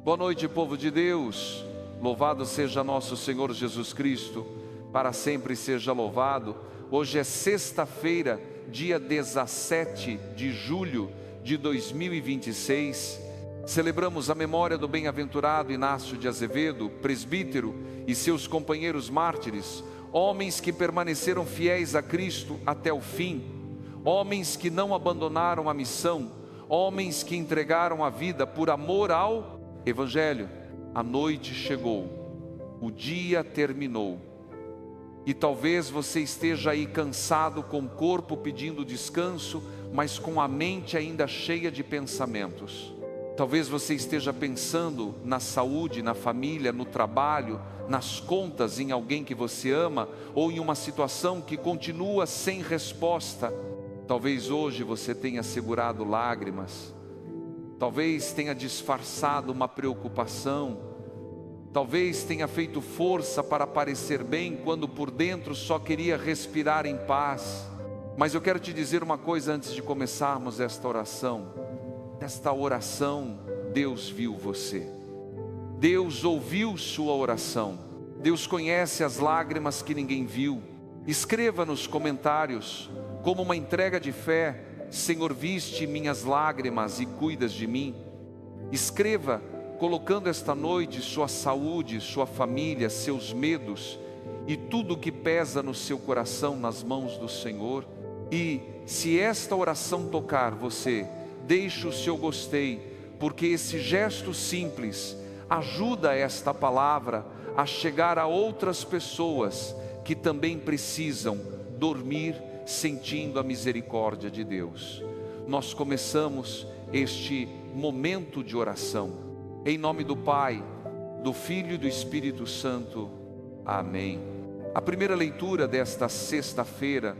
Boa noite, povo de Deus. Louvado seja nosso Senhor Jesus Cristo, para sempre seja louvado. Hoje é sexta-feira, dia 17 de julho de 2026. Celebramos a memória do bem-aventurado Inácio de Azevedo, presbítero, e seus companheiros mártires, homens que permaneceram fiéis a Cristo até o fim, homens que não abandonaram a missão, homens que entregaram a vida por amor ao Evangelho. A noite chegou, o dia terminou, e talvez você esteja aí cansado, com o corpo pedindo descanso, mas com a mente ainda cheia de pensamentos. Talvez você esteja pensando na saúde, na família, no trabalho, nas contas, em alguém que você ama, ou em uma situação que continua sem resposta. Talvez hoje você tenha segurado lágrimas, talvez tenha disfarçado uma preocupação, talvez tenha feito força para parecer bem, quando por dentro só queria respirar em paz. Mas eu quero te dizer uma coisa antes de começarmos esta oração. Nesta oração, Deus viu você, Deus ouviu sua oração, Deus conhece as lágrimas que ninguém viu. Escreva nos comentários, como uma entrega de fé: Senhor, viste minhas lágrimas e cuidas de mim. Escreva colocando esta noite sua saúde, sua família, seus medos e tudo que pesa no seu coração nas mãos do Senhor. E se esta oração tocar você, deixe o seu gostei, porque esse gesto simples ajuda esta palavra a chegar a outras pessoas que também precisam dormir sentindo a misericórdia de Deus. Nós começamos este momento de oração em nome do Pai, do Filho e do Espírito Santo. Amém. A primeira leitura desta sexta-feira,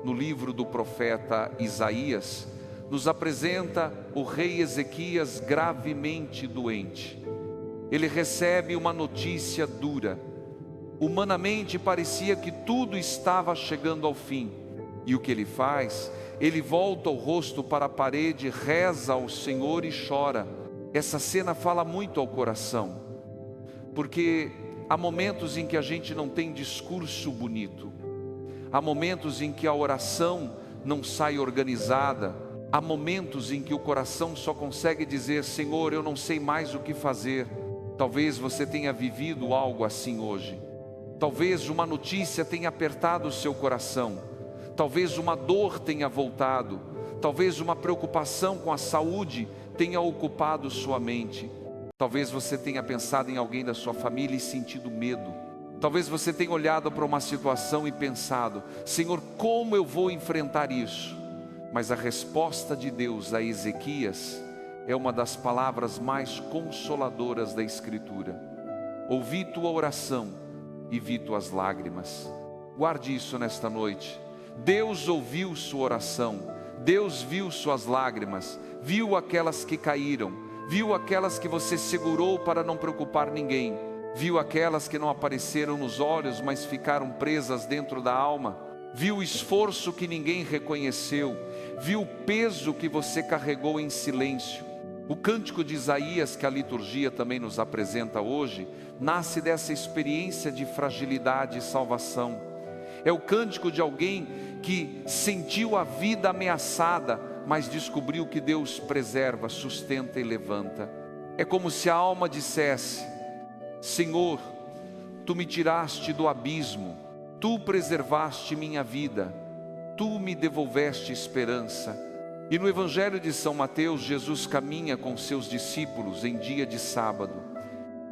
no livro do profeta Isaías, nos apresenta o rei Ezequias gravemente doente. Ele recebe uma notícia dura. Humanamente parecia que tudo estava chegando ao fim. E o que ele faz? Ele volta o rosto para a parede, reza ao Senhor e chora. Essa cena fala muito ao coração, porque há momentos em que a gente não tem discurso bonito, há momentos em que a oração não sai organizada, há momentos em que o coração só consegue dizer: Senhor, eu não sei mais o que fazer. Talvez você tenha vivido algo assim hoje. Talvez uma notícia tenha apertado o seu coração. Talvez uma dor tenha voltado. Talvez uma preocupação com a saúde tenha ocupado sua mente. Talvez você tenha pensado em alguém da sua família e sentido medo. Talvez você tenha olhado para uma situação e pensado: Senhor, como eu vou enfrentar isso? Mas a resposta de Deus a Ezequias é uma das palavras mais consoladoras da Escritura. Ouvi tua oração e vi tuas lágrimas. Guarde isso nesta noite. Deus ouviu sua oração, Deus viu suas lágrimas, viu aquelas que caíram, viu aquelas que você segurou para não preocupar ninguém, viu aquelas que não apareceram nos olhos, mas ficaram presas dentro da alma, viu o esforço que ninguém reconheceu, viu o peso que você carregou em silêncio. O cântico de Isaías, que a liturgia também nos apresenta hoje, nasce dessa experiência de fragilidade e salvação. É o cântico de alguém que sentiu a vida ameaçada, mas descobriu que Deus preserva, sustenta e levanta. É como se a alma dissesse: Senhor, Tu me tiraste do abismo, Tu preservaste minha vida, Tu me devolveste esperança. E no Evangelho de São Mateus, Jesus caminha com seus discípulos em dia de sábado.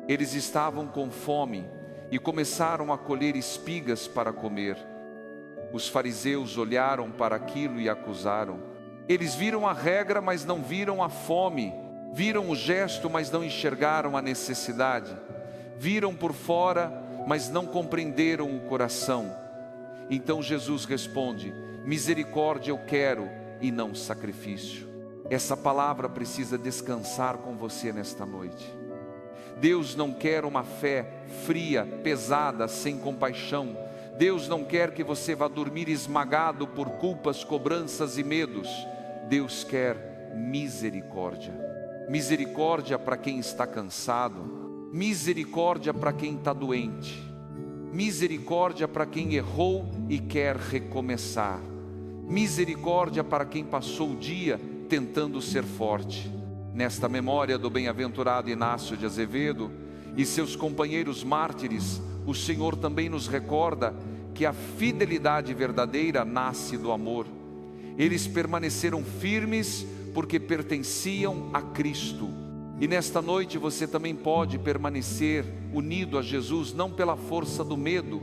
Eles estavam com fome e começaram a colher espigas para comer. Os fariseus olharam para aquilo e acusaram. Eles viram a regra, mas não viram a fome. Viram o gesto, mas não enxergaram a necessidade. Viram por fora, mas não compreenderam o coração. Então Jesus responde: misericórdia eu quero e não sacrifício. Essa palavra precisa descansar com você nesta noite. Deus não quer uma fé fria, pesada, sem compaixão. Deus não quer que você vá dormir esmagado por culpas, cobranças e medos. Deus quer misericórdia. misericórdia para quem está cansado, misericórdia para quem está doente, misericórdia para quem errou e quer recomeçar, misericórdia para quem passou o dia tentando ser forte. Nesta memória do bem-aventurado Inácio de Azevedo e seus companheiros mártires, o Senhor também nos recorda que a fidelidade verdadeira nasce do amor. Eles permaneceram firmes porque pertenciam a Cristo. E nesta noite você também pode permanecer unido a Jesus, não pela força do medo,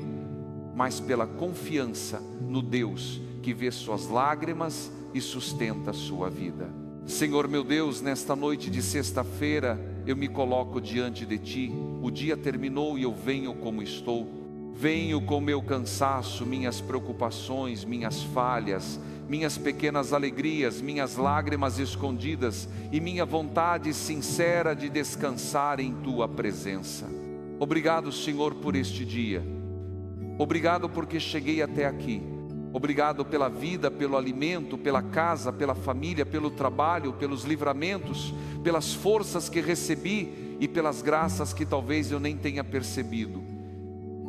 mas pela confiança no Deus que vê suas lágrimas e sustenta a sua vida. Senhor meu Deus, nesta noite de sexta-feira, eu me coloco diante de Ti. O dia terminou e eu venho como estou. Venho com meu cansaço, minhas preocupações, minhas falhas, minhas pequenas alegrias, minhas lágrimas escondidas e minha vontade sincera de descansar em Tua presença. Obrigado, Senhor, por este dia. Obrigado porque cheguei até aqui. Obrigado pela vida, pelo alimento, pela casa, pela família, pelo trabalho, pelos livramentos, pelas forças que recebi e pelas graças que talvez eu nem tenha percebido.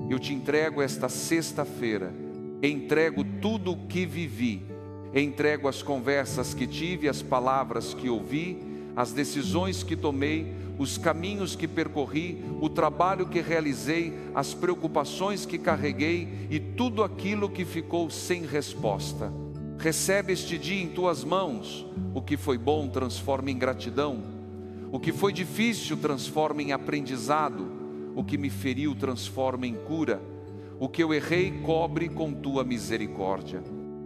Eu te entrego esta sexta-feira, entrego tudo o que vivi, entrego as conversas que tive, as palavras que ouvi, as decisões que tomei, os caminhos que percorri, o trabalho que realizei, as preocupações que carreguei e tudo aquilo que ficou sem resposta. Recebe este dia em Tuas mãos. O que foi bom transforma em gratidão, o que foi difícil transforma em aprendizado, o que me feriu transforma em cura, o que eu errei cobre com Tua misericórdia,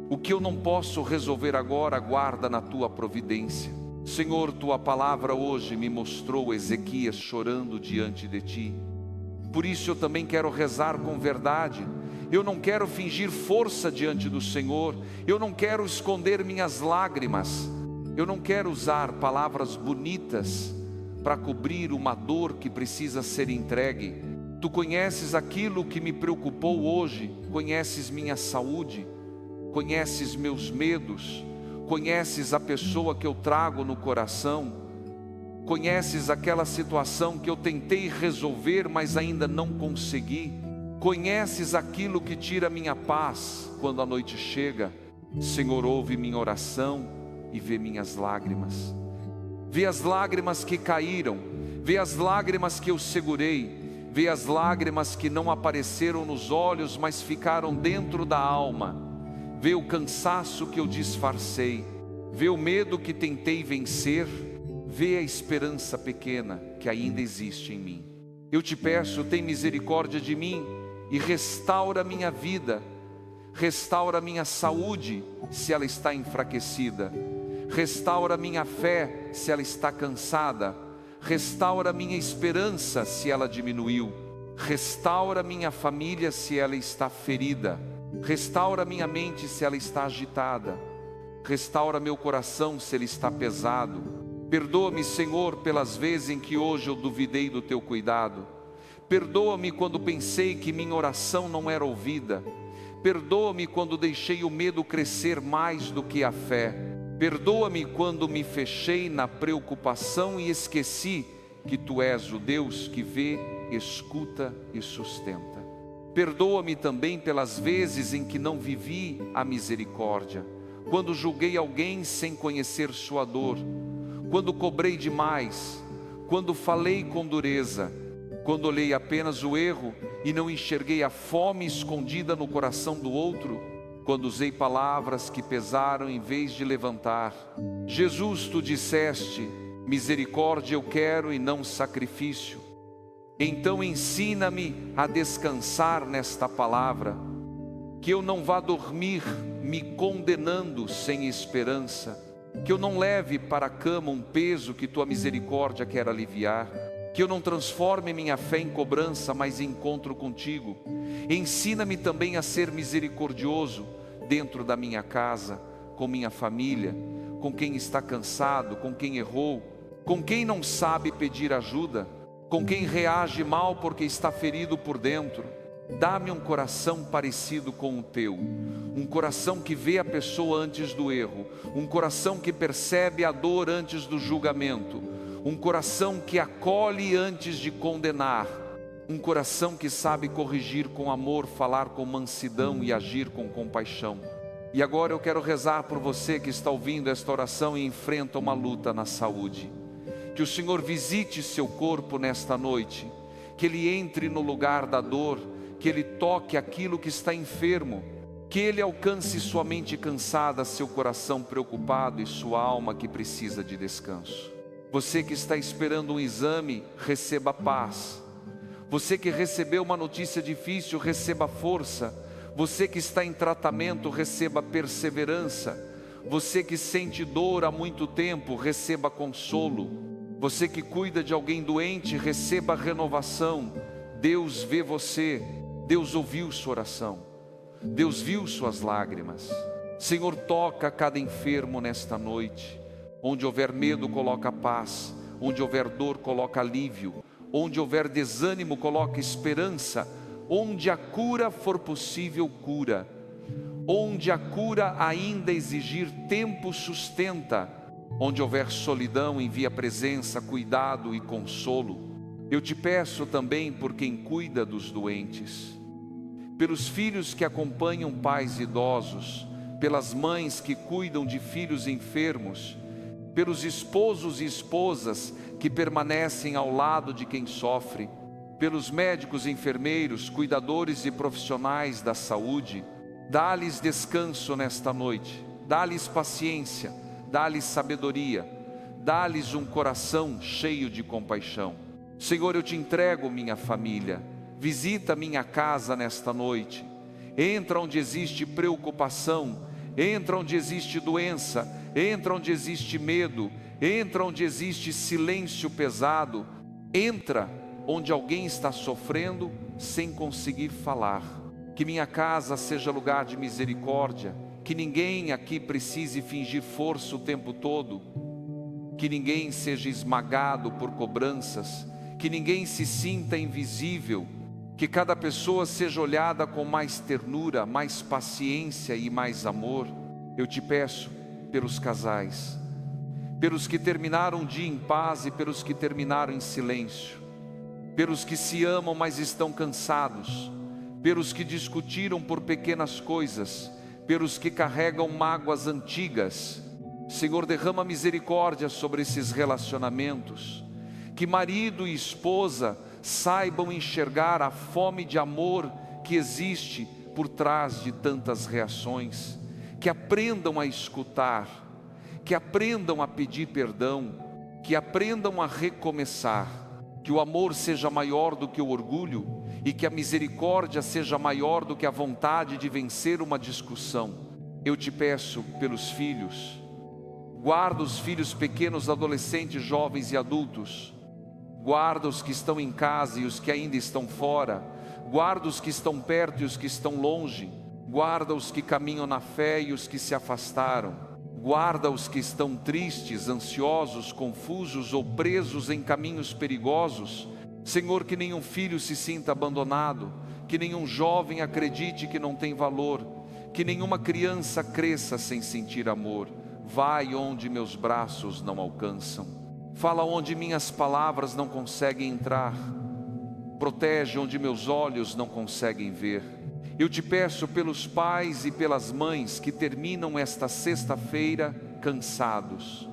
o que eu não posso resolver agora guarda na Tua providência. Senhor, Tua palavra hoje me mostrou Ezequias chorando diante de Ti. Por isso eu também quero rezar com verdade. Eu não quero fingir força diante do Senhor. Eu não quero esconder minhas lágrimas. Eu não quero usar palavras bonitas para cobrir uma dor que precisa ser entregue. Tu conheces aquilo que me preocupou hoje. Conheces minha saúde. Conheces meus medos. Conheces a pessoa que eu trago no coração, conheces aquela situação que eu tentei resolver, mas ainda não consegui, conheces aquilo que tira minha paz quando a noite chega. Senhor, ouve minha oração e vê minhas lágrimas, vê as lágrimas que caíram, vê as lágrimas que eu segurei, vê as lágrimas que não apareceram nos olhos, mas ficaram dentro da alma. Vê o cansaço que eu disfarcei, vê o medo que tentei vencer, vê a esperança pequena que ainda existe em mim. Eu te peço, tem misericórdia de mim e restaura minha vida, restaura minha saúde se ela está enfraquecida, restaura minha fé se ela está cansada, restaura minha esperança se ela diminuiu, restaura minha família se ela está ferida, restaura minha mente se ela está agitada, restaura meu coração se ele está pesado. Perdoa-me, Senhor, pelas vezes em que hoje eu duvidei do Teu cuidado. Perdoa-me quando pensei que minha oração não era ouvida. Perdoa-me quando deixei o medo crescer mais do que a fé. Perdoa-me quando me fechei na preocupação e esqueci que Tu és o Deus que vê, escuta e sustenta. Perdoa-me também pelas vezes em que não vivi a misericórdia, quando julguei alguém sem conhecer sua dor, quando cobrei demais, quando falei com dureza, quando olhei apenas o erro e não enxerguei a fome escondida no coração do outro, quando usei palavras que pesaram em vez de levantar. Jesus, Tu disseste, misericórdia eu quero e não sacrifício. Então ensina-me a descansar nesta palavra, que eu não vá dormir me condenando sem esperança, que eu não leve para a cama um peso que Tua misericórdia quer aliviar, que eu não transforme minha fé em cobrança, mas em encontro contigo. Ensina-me também a ser misericordioso dentro da minha casa, com minha família, com quem está cansado, com quem errou, com quem não sabe pedir ajuda, com quem reage mal porque está ferido por dentro. Dá-me um coração parecido com o Teu, um coração que vê a pessoa antes do erro, um coração que percebe a dor antes do julgamento, um coração que acolhe antes de condenar, um coração que sabe corrigir com amor, falar com mansidão e agir com compaixão. E agora eu quero rezar por você que está ouvindo esta oração e enfrenta uma luta na saúde. Que o Senhor visite seu corpo nesta noite, que Ele entre no lugar da dor, que Ele toque aquilo que está enfermo, que Ele alcance sua mente cansada, seu coração preocupado e sua alma que precisa de descanso. Você que está esperando um exame, receba paz. Você que recebeu uma notícia difícil, receba força. Você que está em tratamento, receba perseverança. Você que sente dor há muito tempo, receba consolo. Você que cuida de alguém doente, receba renovação. Deus vê você, Deus ouviu sua oração, Deus viu suas lágrimas. Senhor, toca cada enfermo nesta noite. Onde houver medo, coloca paz. Onde houver dor, coloca alívio. Onde houver desânimo, coloca esperança. Onde a cura for possível, cura. Onde a cura ainda exigir tempo, sustenta. Onde houver solidão, envia presença, cuidado e consolo. Eu te peço também por quem cuida dos doentes, pelos filhos que acompanham pais idosos, pelas mães que cuidam de filhos enfermos, pelos esposos e esposas que permanecem ao lado de quem sofre, pelos médicos, enfermeiros, cuidadores e profissionais da saúde. Dá-lhes descanso nesta noite, dá-lhes paciência, dá-lhes sabedoria, dá-lhes um coração cheio de compaixão. Senhor, eu te entrego minha família, visita minha casa nesta noite, entra onde existe preocupação, entra onde existe doença, entra onde existe medo, entra onde existe silêncio pesado, entra onde alguém está sofrendo sem conseguir falar. Que minha casa seja lugar de misericórdia, que ninguém aqui precise fingir força o tempo todo, que ninguém seja esmagado por cobranças, que ninguém se sinta invisível, que cada pessoa seja olhada com mais ternura, mais paciência e mais amor. Eu te peço pelos casais, pelos que terminaram o dia em paz e pelos que terminaram em silêncio, pelos que se amam mas estão cansados, pelos que discutiram por pequenas coisas, pelos que carregam mágoas antigas. Senhor, derrama misericórdia sobre esses relacionamentos, que marido e esposa saibam enxergar a fome de amor que existe por trás de tantas reações, que aprendam a escutar, que aprendam a pedir perdão, que aprendam a recomeçar, que o amor seja maior do que o orgulho e que a misericórdia seja maior do que a vontade de vencer uma discussão. Eu te peço pelos filhos, guarda os filhos pequenos, adolescentes, jovens e adultos. Guarda os que estão em casa e os que ainda estão fora. Guarda os que estão perto e os que estão longe. Guarda os que caminham na fé e os que se afastaram. Guarda os que estão tristes, ansiosos, confusos ou presos em caminhos perigosos. Senhor, que nenhum filho se sinta abandonado, que nenhum jovem acredite que não tem valor, que nenhuma criança cresça sem sentir amor. Vai onde meus braços não alcançam. Fala onde minhas palavras não conseguem entrar. Protege onde meus olhos não conseguem ver. Eu te peço pelos pais e pelas mães que terminam esta sexta-feira cansados.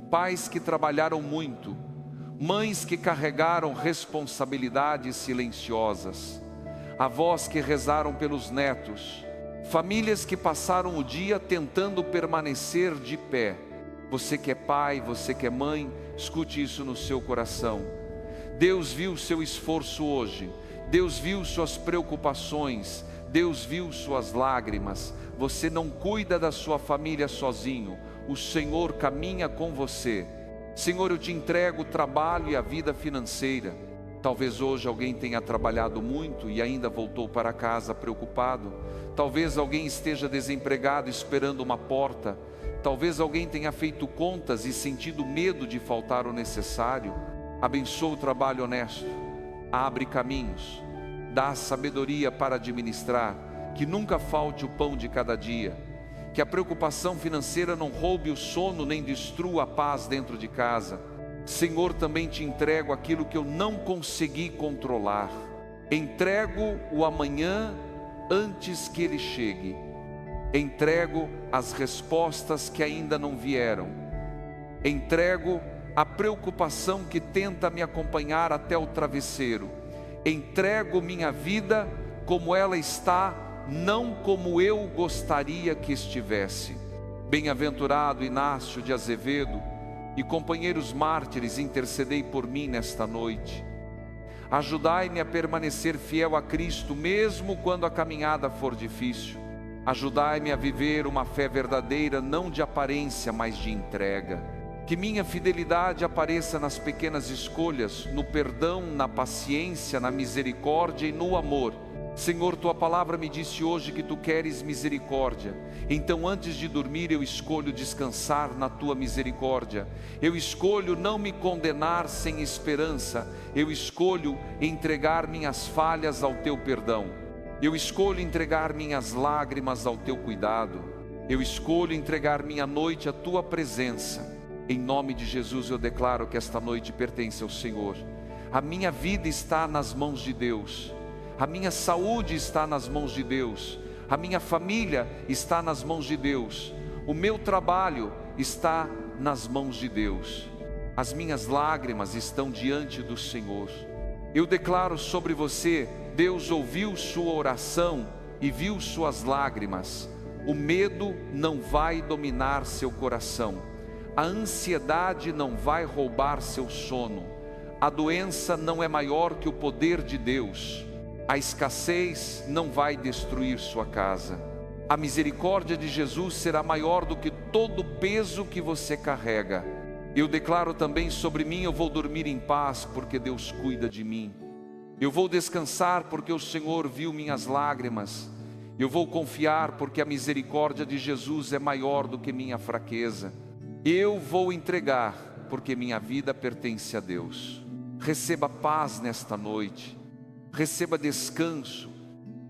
Pais que trabalharam muito. Mães que carregaram responsabilidades silenciosas. Avós que rezaram pelos netos. Famílias que passaram o dia tentando permanecer de pé. Você que é pai, você que é mãe, escute isso no seu coração. Deus viu o seu esforço hoje, Deus viu suas preocupações, Deus viu suas lágrimas. Você não cuida da sua família sozinho, o Senhor caminha com você. Senhor, eu te entrego o trabalho e a vida financeira. Talvez hoje alguém tenha trabalhado muito e ainda voltou para casa preocupado. Talvez alguém esteja desempregado esperando uma porta. Talvez alguém tenha feito contas e sentido medo de faltar o necessário. Abençoa o trabalho honesto, abre caminhos, dá sabedoria para administrar, que nunca falte o pão de cada dia, que a preocupação financeira não roube o sono nem destrua a paz dentro de casa, Senhor, também te entrego aquilo que eu não consegui controlar. Entrego o amanhã antes que ele chegue. Entrego as respostas que ainda não vieram. Entrego a preocupação que tenta me acompanhar até o travesseiro. Entrego minha vida como ela está, não como eu gostaria que estivesse. Bem-aventurado Inácio de Azevedo e companheiros mártires, intercedei por mim nesta noite. Ajudai-me a permanecer fiel a Cristo, mesmo quando a caminhada for difícil. Ajudai-me a viver uma fé verdadeira, não de aparência, mas de entrega. Que minha fidelidade apareça nas pequenas escolhas, no perdão, na paciência, na misericórdia e no amor. Senhor, tua palavra me disse hoje que tu queres misericórdia. Então, antes de dormir, eu escolho descansar na tua misericórdia. Eu escolho não me condenar sem esperança. Eu escolho entregar minhas falhas ao teu perdão. Eu escolho entregar minhas lágrimas ao teu cuidado. Eu escolho entregar minha noite à tua presença. Em nome de Jesus, eu declaro que esta noite pertence ao Senhor. A minha vida está nas mãos de Deus. A minha saúde está nas mãos de Deus. A minha família está nas mãos de Deus. O meu trabalho está nas mãos de Deus. As minhas lágrimas estão diante do Senhor. Eu declaro sobre você: Deus ouviu sua oração e viu suas lágrimas. O medo não vai dominar seu coração. A ansiedade não vai roubar seu sono. A doença não é maior que o poder de Deus. A escassez não vai destruir sua casa. A misericórdia de Jesus será maior do que todo o peso que você carrega. Eu declaro também sobre mim: eu vou dormir em paz, porque Deus cuida de mim. Eu vou descansar, porque o Senhor viu minhas lágrimas. Eu vou confiar, porque a misericórdia de Jesus é maior do que minha fraqueza. Eu vou entregar, porque minha vida pertence a Deus. Receba paz nesta noite. Receba descanso,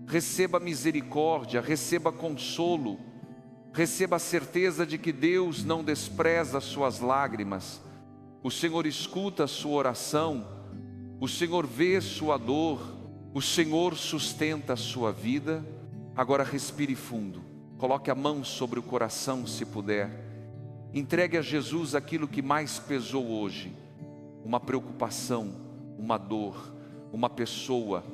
receba misericórdia, receba consolo, receba a certeza de que Deus não despreza as suas lágrimas. O Senhor escuta a sua oração, o Senhor vê sua dor, o Senhor sustenta a sua vida. Agora respire fundo, coloque a mão sobre o coração se puder. Entregue a Jesus aquilo que mais pesou hoje: uma preocupação, uma dor, uma pessoa,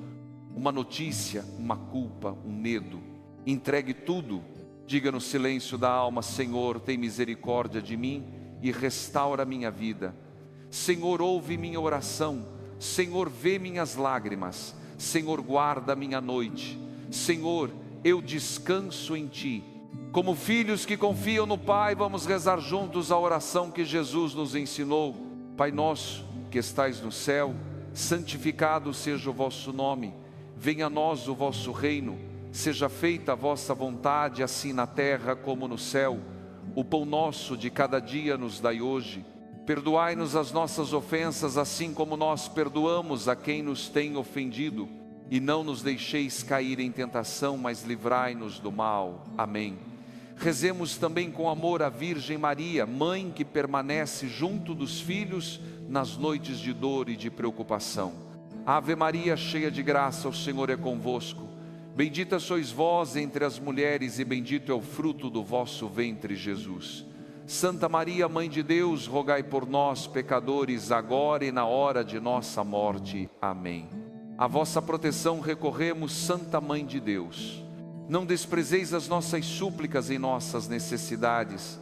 uma notícia, uma culpa, um medo. Entregue tudo. Diga no silêncio da alma: Senhor, tem misericórdia de mim e restaura minha vida. Senhor, ouve minha oração. Senhor, vê minhas lágrimas. Senhor, guarda minha noite. Senhor, eu descanso em Ti. Como filhos que confiam no Pai, vamos rezar juntos a oração que Jesus nos ensinou. Pai nosso que estais no céu, santificado seja o vosso nome. Venha a nós o vosso reino. Seja feita a vossa vontade, assim na terra como no céu. O pão nosso de cada dia nos dai hoje. Perdoai-nos as nossas ofensas, assim como nós perdoamos a quem nos tem ofendido. E não nos deixeis cair em tentação, mas livrai-nos do mal. Amém. Rezemos também com amor a Virgem Maria, mãe que permanece junto dos filhos nas noites de dor e de preocupação. Ave Maria, cheia de graça, o Senhor é convosco. Bendita sois vós entre as mulheres, e bendito é o fruto do vosso ventre, Jesus. Santa Maria, Mãe de Deus, rogai por nós, pecadores, agora e na hora de nossa morte. Amém. A vossa proteção recorremos, Santa Mãe de Deus. Não desprezeis as nossas súplicas em nossas necessidades,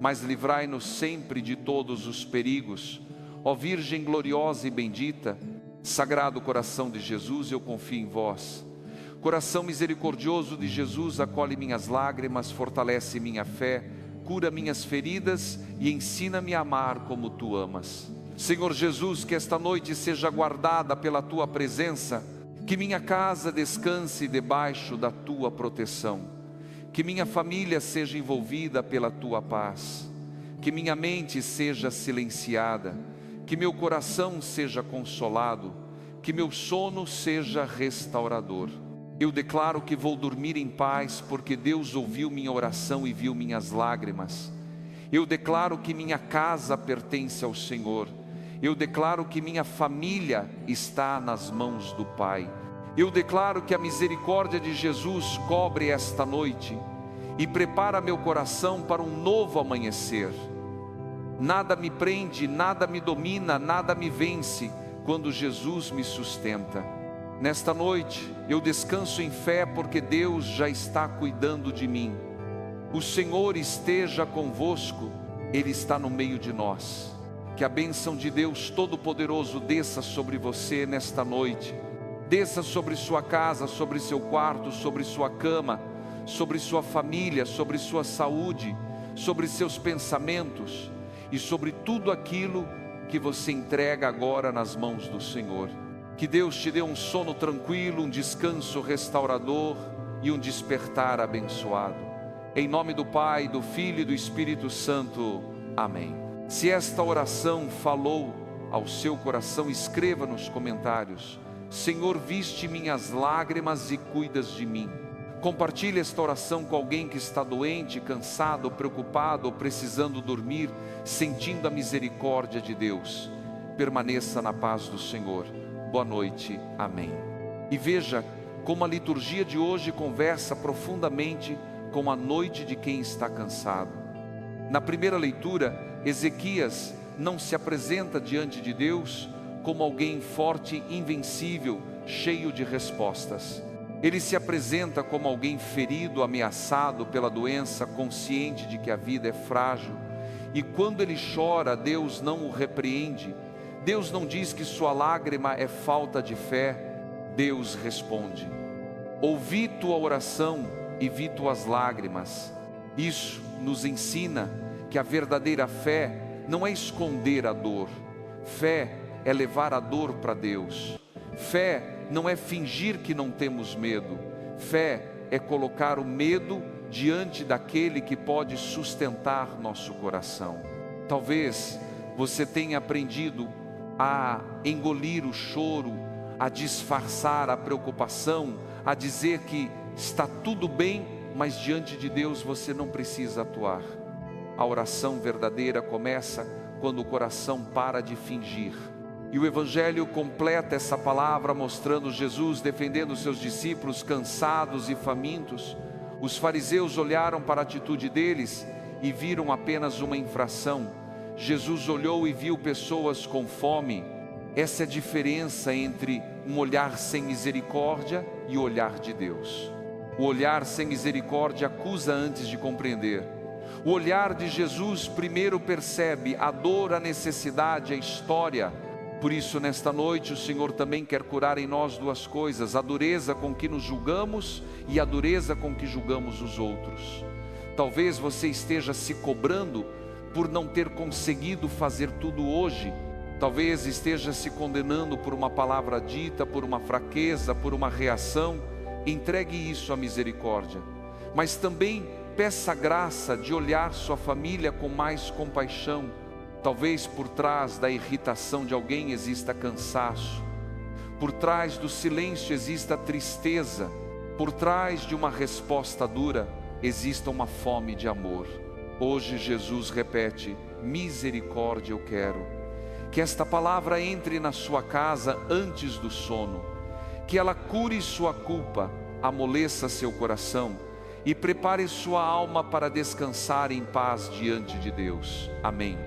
mas livrai-nos sempre de todos os perigos. Ó Virgem gloriosa e bendita, Sagrado coração de Jesus, eu confio em vós. Coração misericordioso de Jesus, acolhe minhas lágrimas, fortalece minha fé, cura minhas feridas e ensina-me a amar como tu amas. Senhor Jesus, que esta noite seja guardada pela tua presença, que minha casa descanse debaixo da tua proteção, que minha família seja envolvida pela tua paz, que minha mente seja silenciada, que meu coração seja consolado, que meu sono seja restaurador. Eu declaro que vou dormir em paz, porque Deus ouviu minha oração e viu minhas lágrimas. Eu declaro que minha casa pertence ao Senhor. Eu declaro que minha família está nas mãos do Pai. Eu declaro que a misericórdia de Jesus cobre esta noite e prepara meu coração para um novo amanhecer. Nada me prende, nada me domina, nada me vence quando Jesus me sustenta. Nesta noite eu descanso em fé porque Deus já está cuidando de mim. O Senhor esteja convosco, Ele está no meio de nós. Que a bênção de Deus Todo-Poderoso desça sobre você nesta noite. Desça sobre sua casa, sobre seu quarto, sobre sua cama, sobre sua família, sobre sua saúde, sobre seus pensamentos e sobre tudo aquilo que você entrega agora nas mãos do Senhor. Que Deus te dê um sono tranquilo, um descanso restaurador e um despertar abençoado. Em nome do Pai, do Filho e do Espírito Santo. Amém. Se esta oração falou ao seu coração, escreva nos comentários: Senhor, viste minhas lágrimas e cuidas de mim. Compartilhe esta oração com alguém que está doente, cansado, preocupado ou precisando dormir, sentindo a misericórdia de Deus. Permaneça na paz do Senhor. Boa noite. Amém. E veja como a liturgia de hoje conversa profundamente com a noite de quem está cansado. Na primeira leitura, Ezequias não se apresenta diante de Deus como alguém forte, invencível, cheio de respostas. Ele se apresenta como alguém ferido, ameaçado pela doença, consciente de que a vida é frágil. E quando ele chora, Deus não o repreende. Deus não diz que sua lágrima é falta de fé. Deus responde: ouvi tua oração e vi tuas lágrimas. Isso nos ensina que a verdadeira fé não é esconder a dor. Fé é levar a dor para Deus. Fé não é fingir que não temos medo. Fé é colocar o medo diante daquele que pode sustentar nosso coração. Talvez você tenha aprendido a engolir o choro, a disfarçar a preocupação, a dizer que está tudo bem, mas diante de Deus você não precisa atuar. A oração verdadeira começa quando o coração para de fingir. E o Evangelho completa essa palavra mostrando Jesus defendendo seus discípulos cansados e famintos. Os fariseus olharam para a atitude deles e viram apenas uma infração. Jesus olhou e viu pessoas com fome. Essa é a diferença entre um olhar sem misericórdia e o olhar de Deus. O olhar sem misericórdia acusa antes de compreender. O olhar de Jesus primeiro percebe a dor, a necessidade, a história. Por isso, nesta noite, o Senhor também quer curar em nós duas coisas: a dureza com que nos julgamos e a dureza com que julgamos os outros. Talvez você esteja se cobrando por não ter conseguido fazer tudo hoje. Talvez esteja se condenando por uma palavra dita, por uma fraqueza, por uma reação. Entregue isso à misericórdia. Mas também peça a graça de olhar sua família com mais compaixão. Talvez por trás da irritação de alguém exista cansaço. Por trás do silêncio exista tristeza. Por trás de uma resposta dura exista uma fome de amor. Hoje Jesus repete: misericórdia eu quero. Que esta palavra entre na sua casa antes do sono. Que ela cure sua culpa, amoleça seu coração e prepare sua alma para descansar em paz diante de Deus. Amém.